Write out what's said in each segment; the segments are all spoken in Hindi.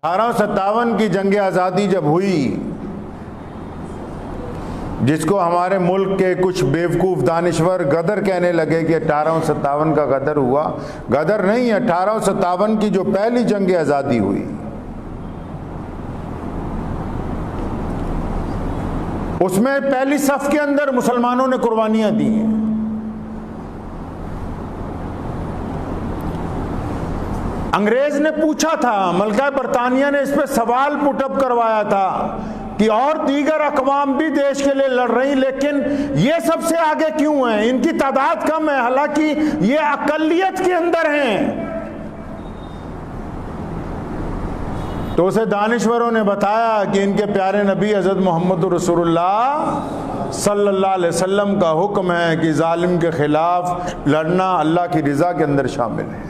1857 की जंग आज़ादी जब हुई, जिसको हमारे मुल्क के कुछ बेवकूफ़ दानिश्वर गदर कहने लगे कि 1857 का गदर हुआ, गदर नहीं, 1857 की जो पहली जंग आज़ादी हुई, उसमें पहली सफ के अंदर मुसलमानों ने कुर्बानियां दी हैं। अंग्रेज ने पूछा था, मलका बरतानिया ने इस पे सवाल पुटअप करवाया था कि और दीगर अकवाम भी देश के लिए लड़ रही, लेकिन ये सबसे आगे क्यों हैं, इनकी तादाद कम है, हालांकि ये अकलियत के अंदर हैं। तो उसे दानिश्वरों ने बताया कि इनके प्यारे नबी हज़रत मोहम्मद रसूलुल्लाह सल्लल्लाहु अलैहि वसल्लम का हुक्म है कि जालिम के खिलाफ लड़ना अल्लाह की रज़ा के अंदर शामिल है।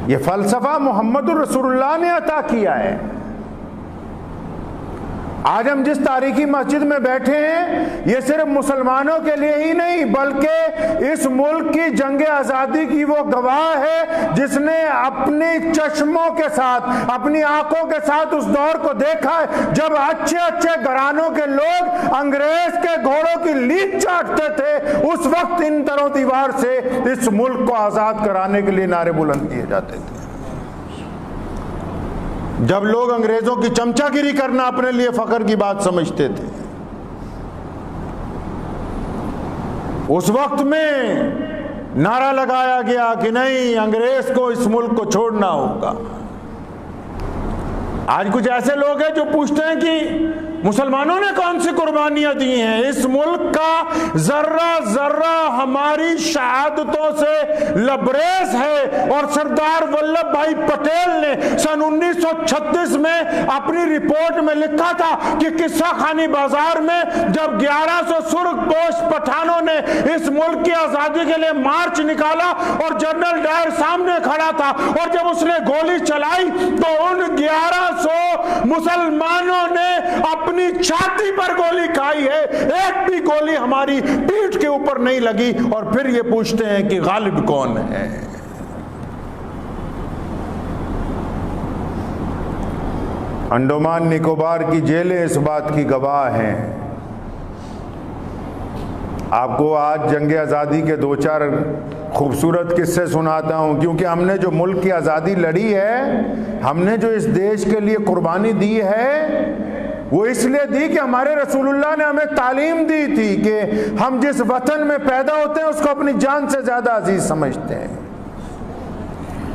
ये फलसफा मोहम्मद रसूलुल्लाह ने अता किया है। आज हम जिस तारीखी मस्जिद में बैठे हैं, ये सिर्फ मुसलमानों के लिए ही नहीं, बल्कि इस मुल्क की जंग आज़ादी की वो गवाह है जिसने अपने चश्मों के साथ, अपनी आंखों के साथ उस दौर को देखा है जब अच्छे अच्छे घरानों के लोग अंग्रेज के घोड़ों की लीक चाटते थे। उस वक्त इन तरों दीवार से इस मुल्क को आज़ाद कराने के लिए नारे बुलंद किए जाते थे। जब लोग अंग्रेजों की चमचागिरी करना अपने लिए फख्र की बात समझते थे, उस वक्त में नारा लगाया गया कि नहीं, अंग्रेज को इस मुल्क को छोड़ना होगा। आज कुछ ऐसे लोग हैं जो पूछते हैं कि मुसलमानों ने कौन सी कुर्बानियां दी हैं। इस मुल्क का जर्रा जर्रा हमारी शहादतों से लबरेज है। और सरदार वल्लभ भाई पटेल ने सन 1936 में अपनी रिपोर्ट में लिखा था कि किस्सा खानी बाजार में जब 1100 सुर्खपोश पठानों ने इस मुल्क की आजादी के लिए मार्च निकाला और जनरल डायर सामने खड़ा था, और जब उसने गोली चलाई तो उन 1100 मुसलमानों ने अपनी छाती पर गोली खाई है, एक भी गोली हमारी पीठ के ऊपर नहीं लगी। और फिर ये पूछते हैं कि गालिब कौन है। अंडमान निकोबार की जेलें इस बात की गवाह हैं। आपको आज जंग आज़ादी के दो चार खूबसूरत किस्से सुनाता हूँ, क्योंकि हमने जो मुल्क की आज़ादी लड़ी है, हमने जो इस देश के लिए कुर्बानी दी है, वो इसलिए दी कि हमारे रसूलुल्लाह ने हमें तालीम दी थी कि हम जिस वतन में पैदा होते हैं उसको अपनी जान से ज़्यादा अजीज समझते हैं।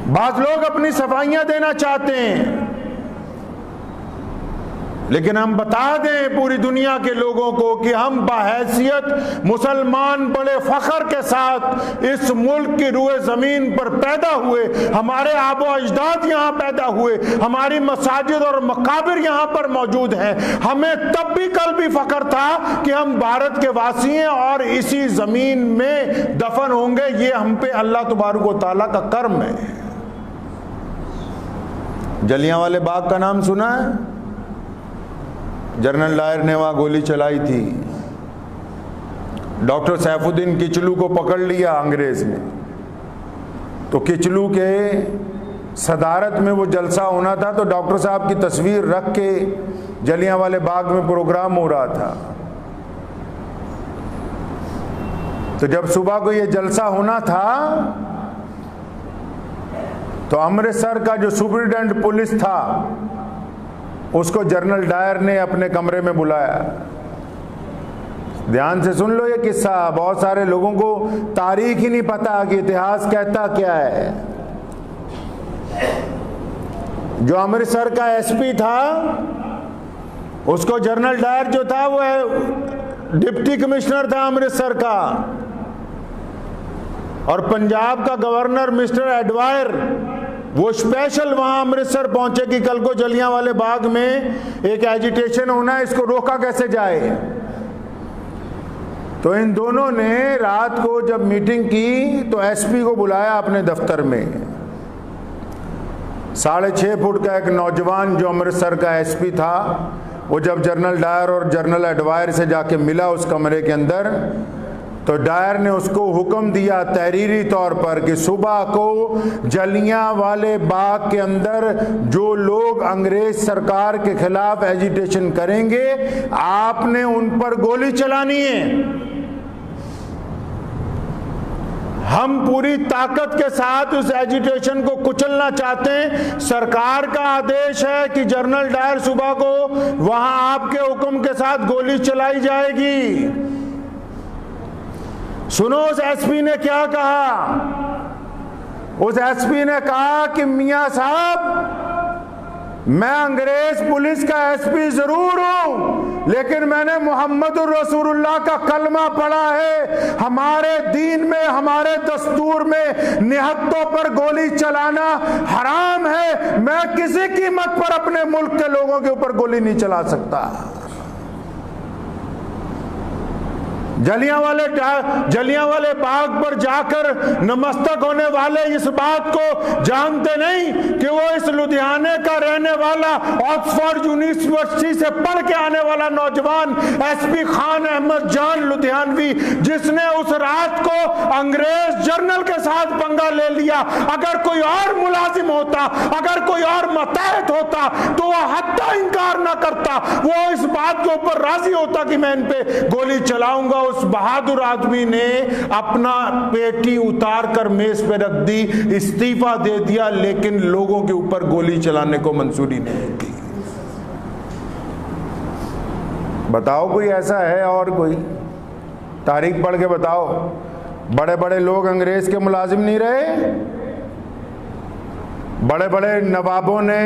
बाज़ लोग अपनी सफाइयाँ देना चाहते हैं, लेकिन हम बता दें पूरी दुनिया के लोगों को कि हम बहैसियत मुसलमान बड़े फख्र के साथ इस मुल्क की रूए ज़मीन पर पैदा हुए, हमारे आबो अजदाद यहाँ पैदा हुए, हमारी मसाजिद और मकाबिर यहाँ पर मौजूद हैं। हमें तब भी कल भी फख्र था कि हम भारत के वासी हैं और इसी ज़मीन में दफन होंगे। ये हम पे अल्लाह तबारक व तआला का कर्म है। जलियांवाले बाग का नाम सुना है? जनरल डायर ने वहाँ गोली चलाई थी। डॉक्टर सैफुद्दीन किचलू को पकड़ लिया अंग्रेज ने, तो किचलू के सदारत में वो जलसा होना था, तो डॉक्टर साहब की तस्वीर रख के जलियांवाले बाग में प्रोग्राम हो रहा था। तो जब सुबह को ये जलसा होना था, तो अमृतसर का जो सुपरिटेंडेंट पुलिस था उसको जनरल डायर ने अपने कमरे में बुलाया। ध्यान से सुन लो ये किस्सा, बहुत सारे लोगों को तारीख ही नहीं पता कि इतिहास कहता क्या है। जो अमृतसर का एसपी था, उसको जनरल डायर जो था वो डिप्टी कमिश्नर था अमृतसर का, और पंजाब का गवर्नर मिस्टर एडवायर वो स्पेशल वहां अमृतसर पहुंचे कि कल को जलियांवाले बाग में एक एजिटेशन होना है, इसको रोका कैसे जाए। तो इन दोनों ने रात को जब मीटिंग की तो एसपी को बुलाया अपने दफ्तर में। 6.5 फुट का एक नौजवान जो अमृतसर का एसपी था, वो जब जनरल डायर और जनरल एडवायर से जाके मिला उस कमरे के अंदर, तो डायर ने उसको हुक्म दिया तहरीरी तौर पर कि सुबह को जलियांवाले बाग के अंदर जो लोग अंग्रेज सरकार के खिलाफ एजिटेशन करेंगे आपने उन पर गोली चलानी है। हम पूरी ताकत के साथ उस एजिटेशन को कुचलना चाहते हैं। सरकार का आदेश है कि जनरल डायर सुबह को वहां आपके हुक्म के साथ गोली चलाई जाएगी। सुनो उस एसपी ने क्या कहा। उस एसपी ने कहा कि मियां साहब, मैं अंग्रेज पुलिस का एसपी जरूर हूं, लेकिन मैंने मुहम्मदुर रसूलुल्लाह का कलमा पढ़ा है। हमारे दीन में, हमारे दस्तूर में निहत्तों पर गोली चलाना हराम है। मैं किसी कीमत पर अपने मुल्क के लोगों के ऊपर गोली नहीं चला सकता। जलियांवाले बाग पर जाकर नमस्तक होने वाले इस बात को जानते नहीं कि वो इस लुधियाने का रहने वाला, ऑक्सफोर्ड यूनिवर्सिटी से पढ़ के आने वाला नौजवान एसपी खान अहमद जान लुधियानवी, जिसने उस रात को अंग्रेज जर्नल के साथ पंगा ले लिया। अगर कोई और मुलाजिम होता, अगर कोई और मतहत होता तो वह हत्ता इनकार ना करता, वो इस बात के ऊपर राजी होता कि मैं इन पे गोली चलाऊंगा। उस बहादुर आदमी ने अपना पेटी उतार कर मेज पे रख दी, इस्तीफा दे दिया, लेकिन लोगों के ऊपर गोली चलाने को मंजूरी नहीं की। बताओ कोई ऐसा है और कोई? तारीख पढ़ के बताओ। बड़े बड़े लोग अंग्रेज के मुलाजिम नहीं रहे। बड़े बड़े नवाबों ने,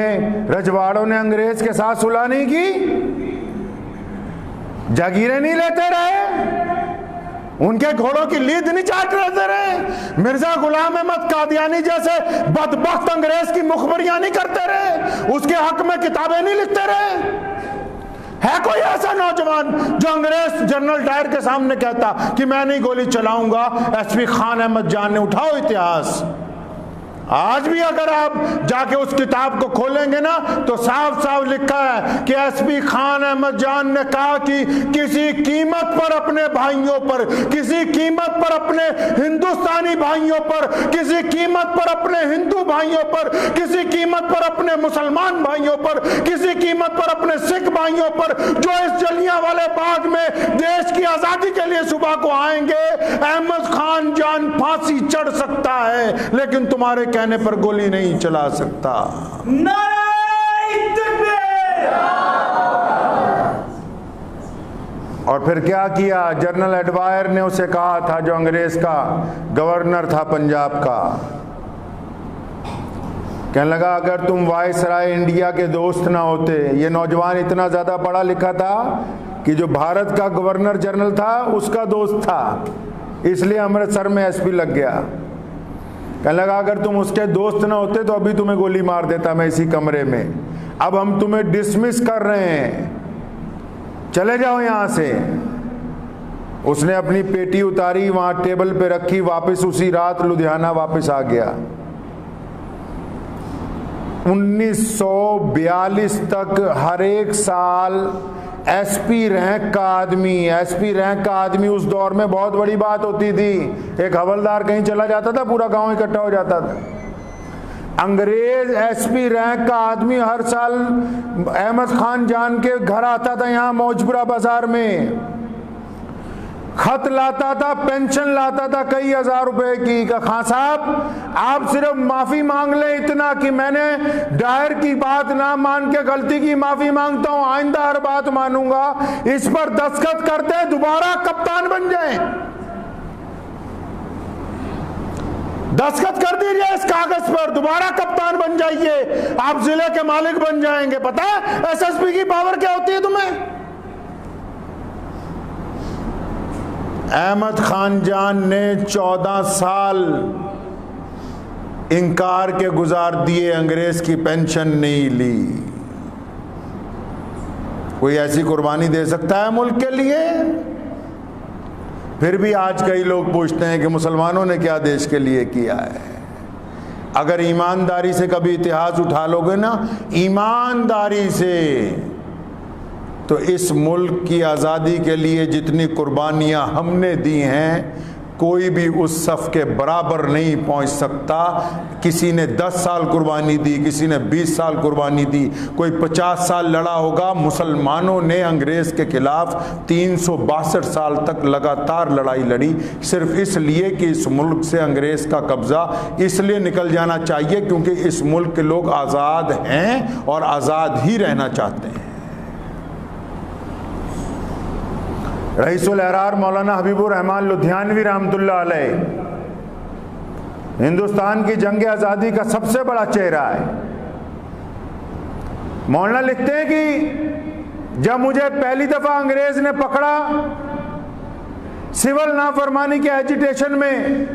रजवाड़ों ने अंग्रेज के साथ सुलह नहीं की, जागीरें नहीं लेते रहे, उनके घोड़ों की लीद नहीं चाट रहे। मिर्जा गुलाम अहमद कादियानी जैसे बदबख्त अंग्रेज की मुखबरियां नहीं करते रहे, उसके हक में किताबें नहीं लिखते रहे। है कोई ऐसा नौजवान जो अंग्रेज जनरल डायर के सामने कहता कि मैं नहीं गोली चलाऊंगा? एसपी खान अहमद जान ने, उठाओ इतिहास। आज भी अगर आप जाके उस किताब को खोलेंगे ना तो साफ साफ लिखा है कि एसपी खान अहमद जान ने कहा कि किसी कीमत पर अपने भाइयों पर, किसी कीमत पर अपने हिंदुस्तानी भाइयों पर, किसी कीमत पर अपने हिंदू भाइयों पर, किसी कीमत पर अपने मुसलमान भाइयों पर, किसी कीमत पर अपने सिख भाइयों पर, जो इस जलियांवाले बाग में देश की आजादी के लिए सुबह को आएंगे, अहमद खान जान फांसी चढ़ सकता है लेकिन तुम्हारे कहने पर गोली नहीं चला सकता। और फिर क्या किया? जनरल एडवायर ने उसे कहा था, जो अंग्रेज का गवर्नर था पंजाब का, कहने लगा अगर तुम वायसराय इंडिया के दोस्त ना होते। ये नौजवान इतना ज्यादा पढ़ा लिखा था कि जो भारत का गवर्नर जनरल था उसका दोस्त था, इसलिए अमृतसर में एसपी लग गया। कहने लगा अगर तुम उसके दोस्त ना होते तो अभी तुम्हें गोली मार देता मैं इसी कमरे में। अब हम तुम्हें डिसमिस कर रहे हैं, चले जाओ यहां से। उसने अपनी पेटी उतारी, वहां टेबल पे रखी, वापस उसी रात लुधियाना वापस आ गया। 1942 तक हर एक साल एसपी रैंक का आदमी उस दौर में बहुत बड़ी बात होती थी। एक हवलदार कहीं चला जाता था, पूरा गांव इकट्ठा हो जाता था। अंग्रेज एसपी रैंक का आदमी हर साल अहमद खान जान के घर आता था, यहां मौजपुरा बाजार में खत लाता था, पेंशन लाता था कई हजार रुपए की। खान साहब आप सिर्फ माफी मांग ले इतना कि मैंने डायर की बात ना मान के गलती की माफी मांगता हूं, आइंदा हर बात मानूंगा। इस पर दस्तखत करते हैं, दोबारा कप्तान बन जाएं। दस्तखत कर दीजिए इस कागज पर, दोबारा कप्तान बन जाइए, आप जिले के मालिक बन जाएंगे। पता है एसएसपी की पावर क्या होती है तुम्हें? अहमद खान जान ने 14 साल इनकार के गुजार दिए, अंग्रेज की पेंशन नहीं ली। कोई ऐसी कुर्बानी दे सकता है मुल्क के लिए? फिर भी आज कई लोग पूछते हैं कि मुसलमानों ने क्या देश के लिए किया है। अगर ईमानदारी से कभी इतिहास उठा लोगे ना, ईमानदारी से, तो इस मुल्क की आज़ादी के लिए जितनी कुर्बानियाँ हमने दी हैं, कोई भी उस सफ़ के बराबर नहीं पहुंच सकता। किसी ने 10 साल कुर्बानी दी, किसी ने 20 साल कुर्बानी दी, कोई 50 साल लड़ा होगा। मुसलमानों ने अंग्रेज़ के ख़िलाफ़ 362 साल तक लगातार लड़ाई लड़ी, सिर्फ इसलिए कि इस मुल्क से अंग्रेज़ का कब्ज़ा इसलिए निकल जाना चाहिए क्योंकि इस मुल्क के लोग आज़ाद हैं और आज़ाद ही रहना चाहते हैं। रईसुल अहरार मौलाना हबीबुर रहमान लुधियानवी रहमतुल्लाह अलैह हिंदुस्तान की जंग आज़ादी का सबसे बड़ा चेहरा है। मौलाना लिखते हैं कि जब मुझे पहली दफ़ा अंग्रेज़ ने पकड़ा सिविल नाफरमानी के एजिटेशन में,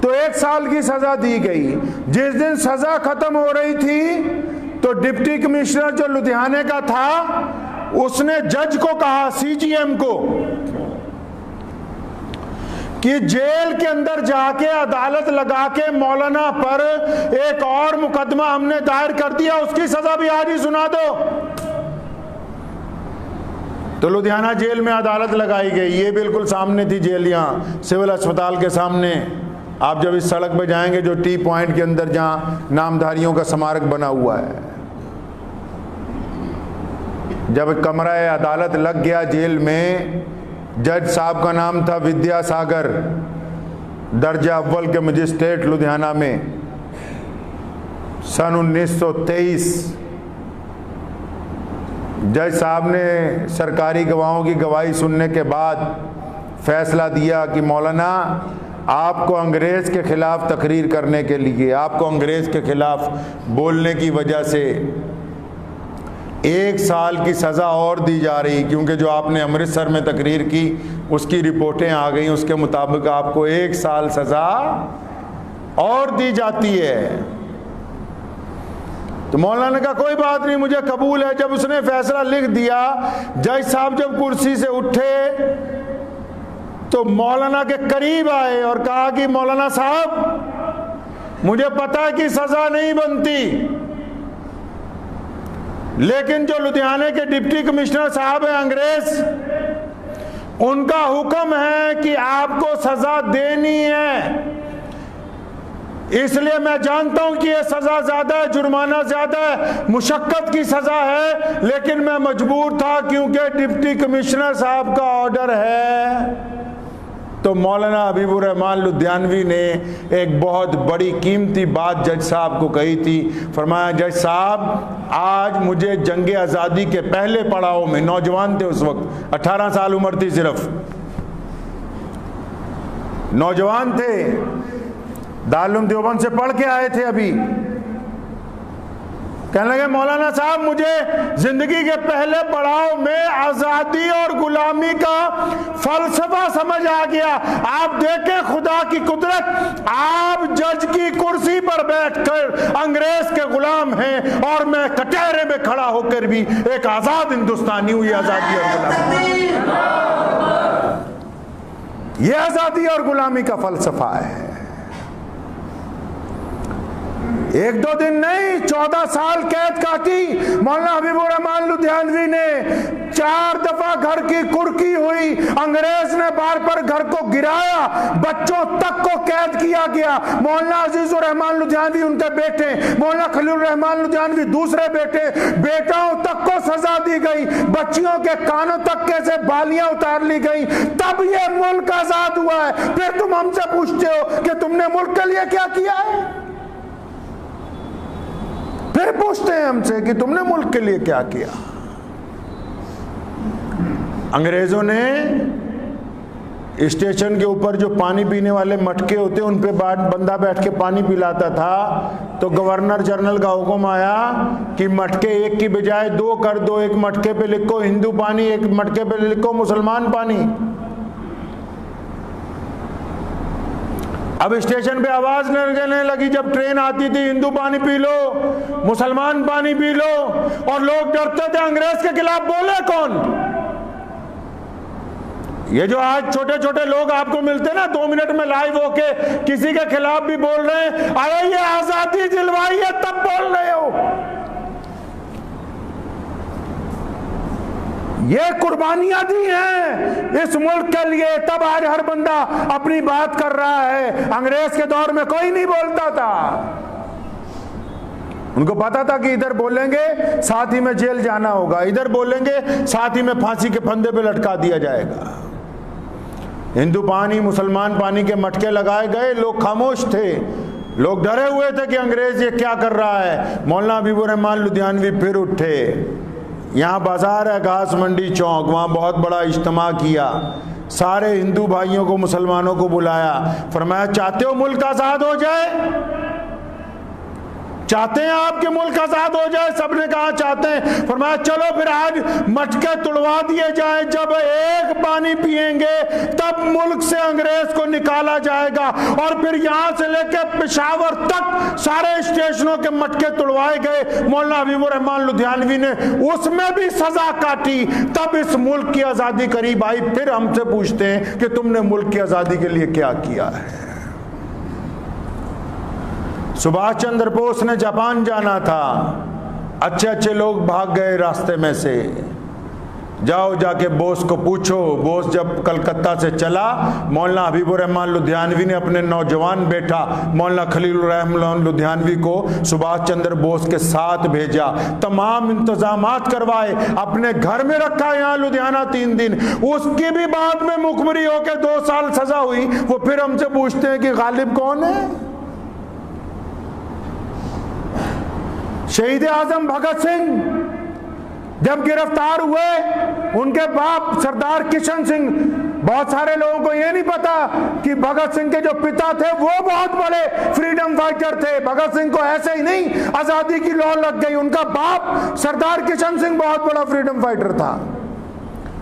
तो 1 साल की सज़ा दी गई। जिस दिन सज़ा ख़त्म हो रही थी तो डिप्टी कमिश्नर जो लुधियाने का था उसने जज को कहा, सीजीएम को, कि जेल के अंदर जाके अदालत लगा के मौलाना पर एक और मुकदमा हमने दायर कर दिया, उसकी सजा भी आज ही सुना दो। तो लुधियाना जेल में अदालत लगाई गई। ये बिल्कुल सामने थी जेल, यहाँ सिविल अस्पताल के सामने। आप जब इस सड़क पे जाएंगे जो टी पॉइंट के अंदर जहाँ नामधारियों का स्मारक बना हुआ है, जब कमरा अदालत लग गया जेल में, जज साहब का नाम था विद्यासागर, दर्जा अव्वल के मजिस्ट्रेट लुधियाना में, सन 1923। जज साहब ने सरकारी गवाहों की गवाही सुनने के बाद फैसला दिया कि मौलाना आपको अंग्रेज़ के ख़िलाफ़ तकरीर करने के लिए, आपको अंग्रेज़ के ख़िलाफ़ बोलने की वजह से 1 साल की सज़ा और दी जा रही, क्योंकि जो आपने अमृतसर में तकरीर की उसकी रिपोर्टें आ गई, उसके मुताबिक आपको 1 साल सज़ा और दी जाती है। तो मौलाना का कोई बात नहीं, मुझे कबूल है। जब उसने फैसला लिख दिया, जज साहब जब कुर्सी से उठे तो मौलाना के करीब आए और कहा कि मौलाना साहब, मुझे पता है कि सज़ा नहीं बनती, लेकिन जो लुधियाने के डिप्टी कमिश्नर साहब हैं अंग्रेज, उनका हुक्म है कि आपको सजा देनी है। इसलिए मैं जानता हूं कि यह सजा ज्यादा है, जुर्माना ज्यादा है, मुशक्कत की सजा है, लेकिन मैं मजबूर था क्योंकि डिप्टी कमिश्नर साहब का ऑर्डर है। तो मौलाना हबीबुर रहमान लुधियानवी ने एक बहुत बड़ी कीमती बात जज साहब को कही थी। फरमाया, जज साहब, आज मुझे जंग आज़ादी के पहले पड़ाव में, नौजवान थे उस वक्त, 18 साल उम्र थी सिर्फ, नौजवान थे, दारुल देवबंद से पढ़ के आए थे अभी। कहने लगे, मौलाना साहब, मुझे जिंदगी के पहले पड़ाव में आज़ादी और गुलामी का फलसफा समझ आ गया। आप देखें खुदा की कुदरत, आप जज की कुर्सी पर बैठकर अंग्रेज के गुलाम हैं और मैं कटहरे में खड़ा होकर भी एक आज़ाद हिंदुस्तानी हूं। ये आज़ादी और गुलामी, ये आज़ादी और गुलामी का फलसफा है। 1-2 दिन नहीं, 14 साल कैद काटी मौलाना हबीबुर रहमान लुधियानवी ने। 4 दफा घर की कुर्की हुई, अंग्रेज ने बार बार घर को गिराया, बच्चों तक को कैद किया गया। मौलाना अजीजुर रहमान लुधियानवी उनके बेटे, मौलाना खलीलुर रहमान लुधियानवी दूसरे बेटे, बेटाओं तक को सजा दी गई, बच्चियों के कानों तक के से बालियां उतार ली गई। तब ये मुल्क आजाद हुआ है। फिर तुम हमसे पूछते हो कि तुमने मुल्क के लिए क्या किया है? फिर पूछते हैं हमसे कि तुमने मुल्क के लिए क्या किया? अंग्रेजों ने स्टेशन के ऊपर जो पानी पीने वाले मटके होते उन पे बंदा बैठ के पानी पिलाता था, तो गवर्नर जनरल का हुक्म आया कि मटके 1 की बजाय 2 कर दो। एक मटके पे लिखो हिंदू पानी, एक मटके पे लिखो मुसलमान पानी। अब स्टेशन पे आवाज लगने लगी जब ट्रेन आती थी, हिंदू पानी पी लो, मुसलमान पानी पी लो, और लोग डरते थे अंग्रेज के खिलाफ बोले कौन। ये जो आज छोटे छोटे लोग आपको मिलते ना 2 मिनट में लाइव होके किसी के खिलाफ भी बोल रहे हैं, अरे ये आजादी दिलवाई है तब बोल रहे हो। ये कुर्बानियां दी हैं इस मुल्क के लिए, तब आज हर बंदा अपनी बात कर रहा है। अंग्रेज के दौर में कोई नहीं बोलता था, उनको पता था कि इधर बोलेंगे साथ ही में जेल जाना होगा, इधर बोलेंगे साथ ही में फांसी के फंदे पे लटका दिया जाएगा। हिंदू पानी मुसलमान पानी के मटके लगाए गए, लोग खामोश थे, लोग डरे हुए थे कि अंग्रेज ये क्या कर रहा है। मौलाना हबीबुर रहमान लुधियानवी फिर उठे, यहाँ बाजार है घास मंडी चौक, वहाँ बहुत बड़ा इज्तिमा किया, सारे हिंदू भाइयों को मुसलमानों को बुलाया, फरमाया चाहते हो मुल्क आज़ाद हो जाए, चाहते हैं आपके मुल्क आज़ाद हो जाए? सबने कहा चाहते हैं। फरमाया चलो फिर आज मटके तुड़वा दिए जाए, जब एक पानी पिएंगे तब मुल्क से अंग्रेज को निकाला जाएगा। और फिर यहां से लेकर पेशावर तक सारे स्टेशनों के मटके तुड़वाए गए। मौलाना हबीबुर रहमान लुधियानवी ने उसमें भी सजा काटी, तब इस मुल्क की आज़ादी करीब आई। फिर हमसे पूछते हैं कि तुमने मुल्क की आज़ादी के लिए क्या किया है। सुभाष चंद्र बोस ने जापान जाना था, अच्छे अच्छे लोग भाग गए रास्ते में से, जाओ जाके बोस को पूछो। बोस जब कलकत्ता से चला, मौलाना हबीबुर रहमान लुधियानवी ने अपने नौजवान बेटा मौलाना खलीलुर रहमान लुधियानवी को सुभाष चंद्र बोस के साथ भेजा, तमाम इंतजामात करवाए, अपने घर में रखा यहाँ लुधियाना 3 दिन। उसकी भी बाद में मुखबरी होकर 2 साल सजा हुई। वो फिर हमसे पूछते हैं कि गालिब कौन है? शहीद आजम भगत सिंह जब गिरफ्तार हुए, उनके बाप सरदार किशन सिंह, बहुत सारे लोगों को यह नहीं पता कि भगत सिंह के जो पिता थे वो बहुत बड़े फ्रीडम फाइटर थे। भगत सिंह को ऐसे ही नहीं आजादी की लौ लग गई, उनका बाप सरदार किशन सिंह बहुत बड़ा फ्रीडम फाइटर था।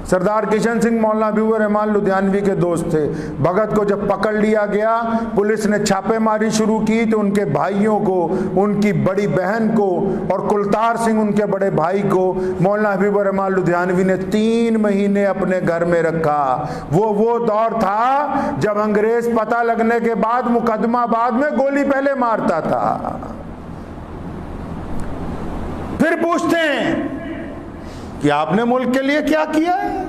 सरदार किशन सिंह मौलाना हबीबुर रहमान लुधियानवी के दोस्त थे। भगत को जब पकड़ लिया गया, पुलिस ने छापेमारी शुरू की तो उनके भाइयों को, उनकी बड़ी बहन को और कुलतार सिंह उनके बड़े भाई को मौलाना हबीबुर रहमान लुधियानवी ने 3 महीने अपने घर में रखा। वो दौर था जब अंग्रेज पता लगने के बाद मुकदमा बाद में गोली पहले मारता था। फिर पूछते हैं कि आपने मुल्क के लिए क्या किया है?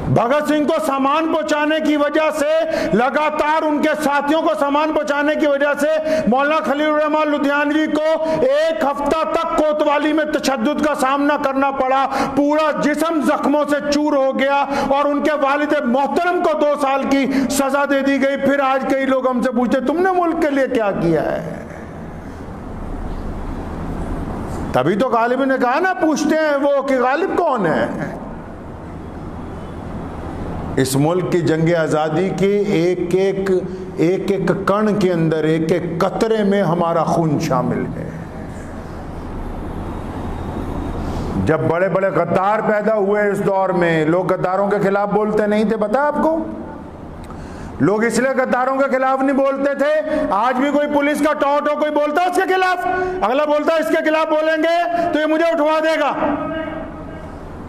भगत सिंह को सामान पहुंचाने की वजह से, लगातार उनके साथियों को सामान पहुंचाने की वजह से मौलाना खलीलुर रहमान लुधियानवी को 1 हफ्ता तक कोतवाली में तशद्दुद का सामना करना पड़ा। पूरा जिस्म जख्मों से चूर हो गया और उनके वालिद मोहतरम को 2 साल की सजा दे दी गई। फिर आज कई लोग हमसे पूछते तुमने मुल्क के लिए क्या किया है? तभी तो गालिब ने कहा ना, पूछते हैं वो कि गालिब कौन है। इस मुल्क की जंग आज़ादी के एक एक कण के अंदर, एक एक कतरे में हमारा खून शामिल है। जब बड़े बड़े गद्दार पैदा हुए इस दौर में, लोग गद्दारों के खिलाफ बोलते नहीं थे, पता आपको? लोग इसलिए गद्दारों के खिलाफ नहीं बोलते थे। आज भी कोई पुलिस का टॉट हो, कोई बोलता है उसके खिलाफ, अगला बोलता है इसके खिलाफ बोलेंगे तो ये मुझे उठवा देगा।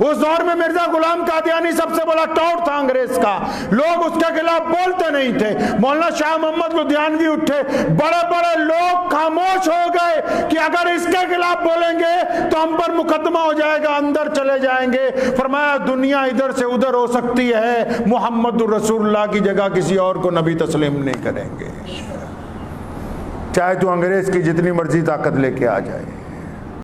उस दौर में मिर्जा गुलाम कादियानी सबसे बड़ा टॉट था अंग्रेज का, लोग उसके खिलाफ बोलते नहीं थे। मौलाना शाह मोहम्मद लुधियानवी उठे, बड़े बड़े लोग खामोश हो गए कि अगर इसके खिलाफ बोलेंगे तो हम पर मुकदमा हो जाएगा, अंदर चले जाएंगे। फरमाया दुनिया इधर से उधर हो सकती है, मुहम्मदुर रसूलुल्लाह की जगह किसी और को नबी तस्लीम नहीं करेंगे, चाहे तो अंग्रेज की जितनी मर्जी ताकत लेके आ जाए।